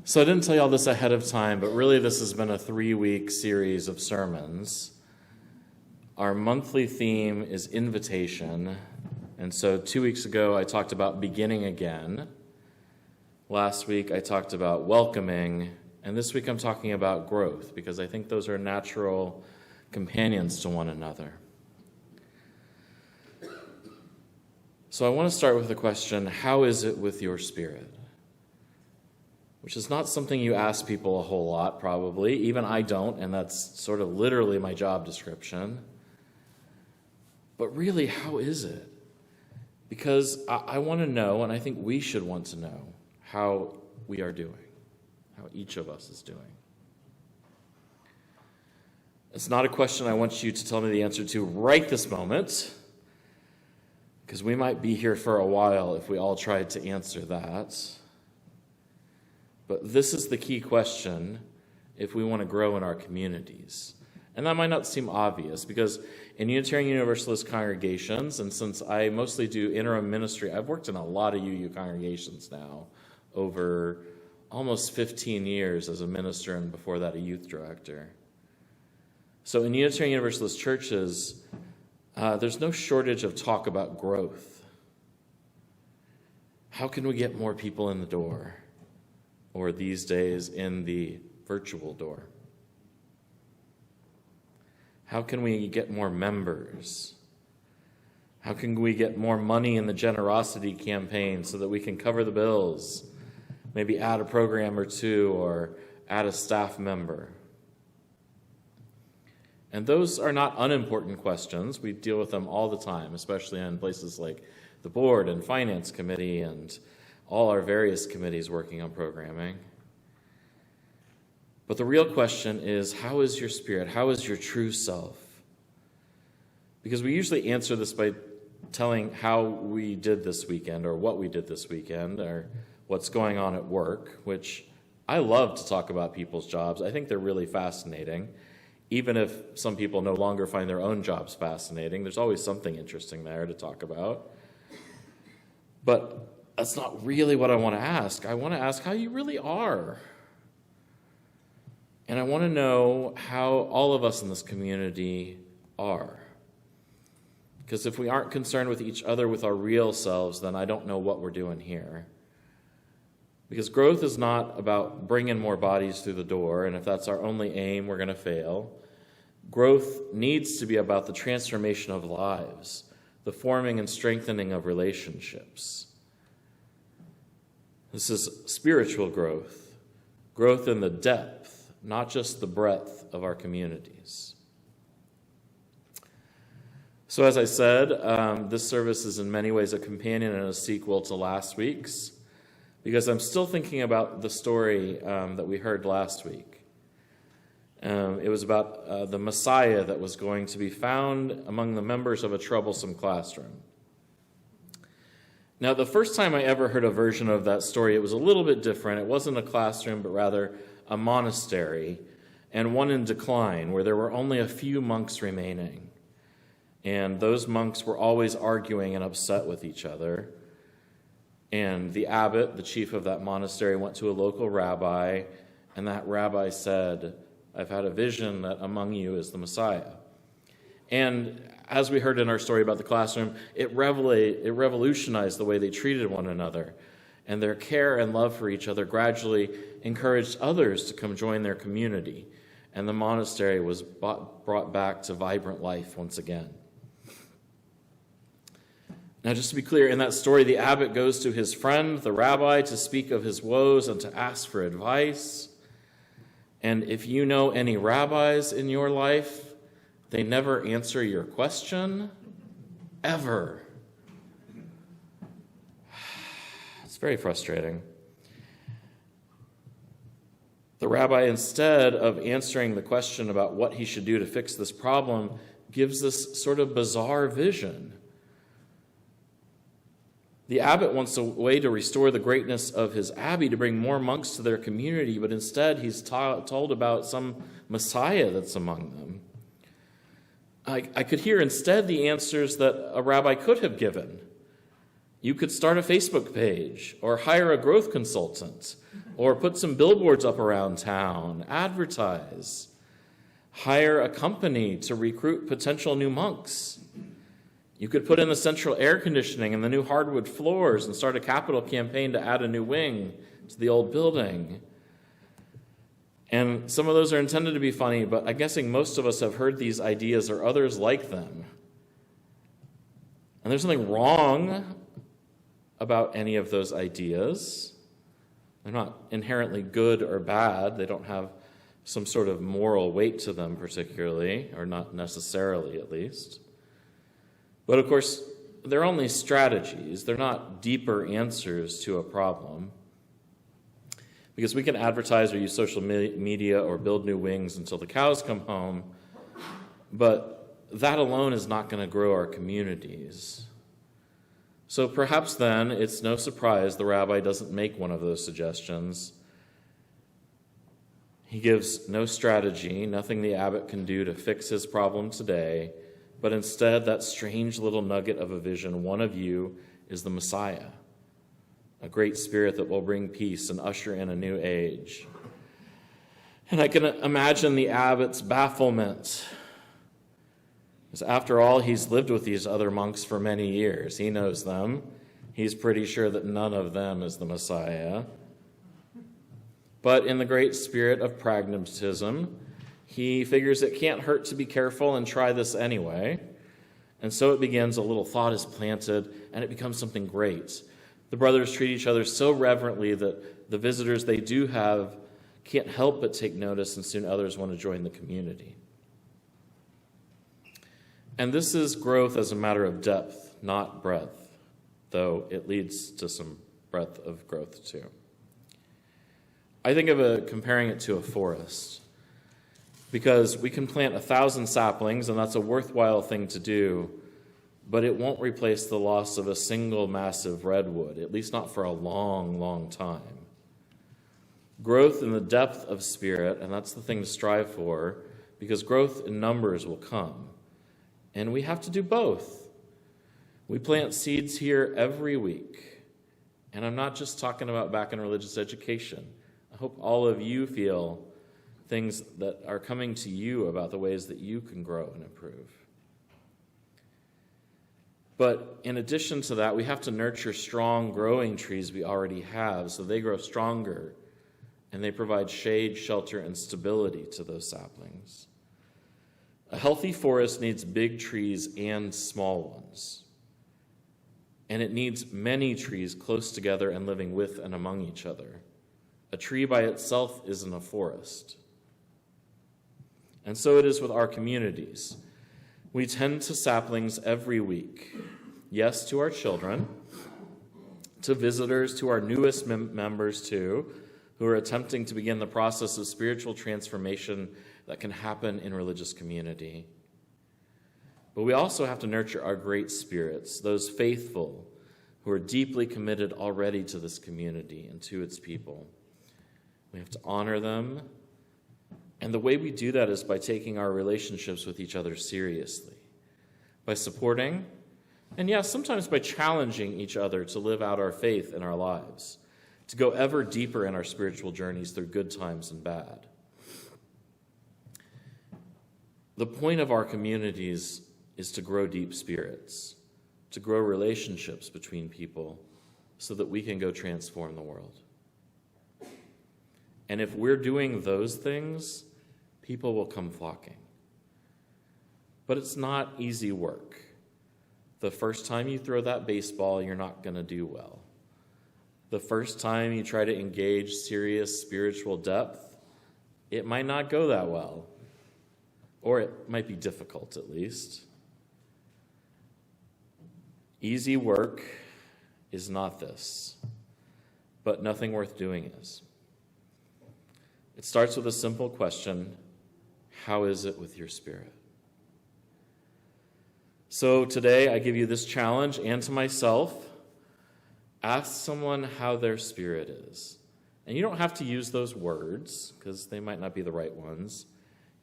So I didn't tell you all this ahead of time, but really this has been a 3-week series of sermons. Our monthly theme is invitation. And so 2 weeks ago I talked about beginning again. Last week I talked about welcoming. And this week I'm talking about growth, because I think those are natural companions to one another. So I want to start with the question, how is it with your spirit? Which is not something you ask people a whole lot, probably. Even I don't, and that's sort of literally my job description. But really, how is it? Because I want to know, and I think we should want to know, how we are doing, how each of us is doing. It's not a question I want you to tell me the answer to right this moment, because we might be here for a while if we all tried to answer that. But this is the key question if we want to grow in our communities. And that might not seem obvious, because in Unitarian Universalist congregations, and since I mostly do interim ministry, I've worked in a lot of UU congregations now, over almost 15 years as a minister, and before that a youth director. So in Unitarian Universalist churches, there's no shortage of talk about growth. How can we get more people in the door? Or these days, in the virtual door? How can we get more members? How can we get more money in the generosity campaign so that we can cover the bills? Maybe add a program or two, or add a staff member. And those are not unimportant questions. We deal with them all the time, especially in places like the board and finance committee and all our various committees working on programming. But the real question is, how is your spirit? How is your true self? Because we usually answer this by telling how we did this weekend, or what we did this weekend, or what's going on at work, which I love to talk about people's jobs. I think they're really fascinating. Even if some people no longer find their own jobs fascinating, there's always something interesting there to talk about. But that's not really what I want to ask. I want to ask how you really are. And I want to know how all of us in this community are. Because if we aren't concerned with each other, with our real selves, then I don't know what we're doing here. Because growth is not about bringing more bodies through the door, and if that's our only aim, we're going to fail. Growth needs to be about the transformation of lives, the forming and strengthening of relationships. This is spiritual growth, growth in the depth, not just the breadth of our communities. So as I said, this service is in many ways a companion and a sequel to last week's, because I'm still thinking about the story that we heard last week. It was about the Messiah that was going to be found among the members of a troublesome classroom. Now, the first time I ever heard a version of that story, it was a little bit different. It wasn't a classroom, but rather a monastery, and one in decline, where there were only a few monks remaining. And those monks were always arguing and upset with each other. And the abbot, the chief of that monastery, went to a local rabbi, and that rabbi said, "I've had a vision that among you is the Messiah." And as we heard in our story about the classroom, it revolutionized the way they treated one another. And their care and love for each other gradually encouraged others to come join their community. And the monastery was brought back to vibrant life once again. Now, just to be clear, in that story, the abbot goes to his friend, the rabbi, to speak of his woes and to ask for advice. And if you know any rabbis in your life, they never answer your question, ever. It's very frustrating. The rabbi, instead of answering the question about what he should do to fix this problem, gives this sort of bizarre vision. The abbot wants a way to restore the greatness of his abbey, to bring more monks to their community, but instead he's told about some Messiah that's among them. I could hear instead the answers that a rabbi could have given. You could start a Facebook page, or hire a growth consultant, or put some billboards up around town, advertise, hire a company to recruit potential new monks. You could put in the central air conditioning and the new hardwood floors and start a capital campaign to add a new wing to the old building. And some of those are intended to be funny, but I'm guessing most of us have heard these ideas or others like them. And there's nothing wrong about any of those ideas. They're not inherently good or bad. They don't have some sort of moral weight to them particularly, or not necessarily at least. But of course, they're only strategies. They're not deeper answers to a problem. Because we can advertise or use social media or build new wings until the cows come home, but that alone is not going to grow our communities. So perhaps then it's no surprise the rabbi doesn't make one of those suggestions. He gives no strategy, nothing the abbot can do to fix his problem today, but instead that strange little nugget of a vision, one of you is the Messiah, a great spirit that will bring peace and usher in a new age. And I can imagine the abbot's bafflement. Because after all, he's lived with these other monks for many years. He knows them. He's pretty sure that none of them is the Messiah. But in the great spirit of pragmatism, he figures it can't hurt to be careful and try this anyway. And so it begins, a little thought is planted, and it becomes something great. The brothers treat each other so reverently that the visitors they do have can't help but take notice, and soon others want to join the community. And this is growth as a matter of depth, not breadth, though it leads to some breadth of growth too. I think of comparing it to a forest, because we can plant 1,000 saplings, and that's a worthwhile thing to do, but it won't replace the loss of a single massive redwood, at least not for a long, long time. Growth in the depth of spirit, and that's the thing to strive for, because growth in numbers will come. And we have to do both. We plant seeds here every week. And I'm not just talking about back in religious education. I hope all of you feel things that are coming to you about the ways that you can grow and improve. But in addition to that, we have to nurture strong growing trees we already have so they grow stronger and they provide shade, shelter, and stability to those saplings. A healthy forest needs big trees and small ones. And it needs many trees close together and living with and among each other. A tree by itself isn't a forest. And so it is with our communities. We tend to saplings every week. Yes, to our children, to visitors, to our newest members too, who are attempting to begin the process of spiritual transformation that can happen in religious community. But we also have to nurture our great spirits, those faithful who are deeply committed already to this community and to its people. We have to honor them. And the way we do that is by taking our relationships with each other seriously, by supporting, and yes, sometimes by challenging each other to live out our faith in our lives, to go ever deeper in our spiritual journeys through good times and bad. The point of our communities is to grow deep spirits, to grow relationships between people so that we can go transform the world. And if we're doing those things, people will come flocking. But it's not easy work. The first time you throw that baseball, you're not going to do well. The first time you try to engage serious spiritual depth, it might not go that well. Or it might be difficult, at least. Easy work is not this, but nothing worth doing is. It starts with a simple question: how is it with your spirit? So today I give you this challenge, and to myself, ask someone how their spirit is. And you don't have to use those words, because they might not be the right ones.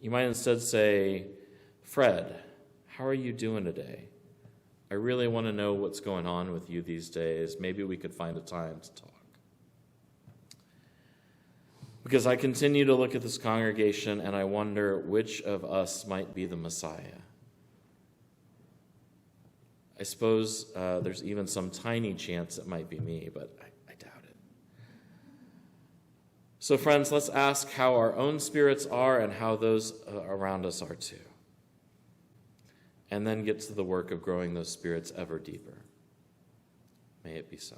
You might instead say, Fred, how are you doing today? I really want to know what's going on with you these days. Maybe we could find a time to talk. Because I continue to look at this congregation and I wonder which of us might be the Messiah. I suppose there's even some tiny chance it might be me, but I doubt it. So friends, let's ask how our own spirits are and how those around us are too. And then get to the work of growing those spirits ever deeper. May it be so.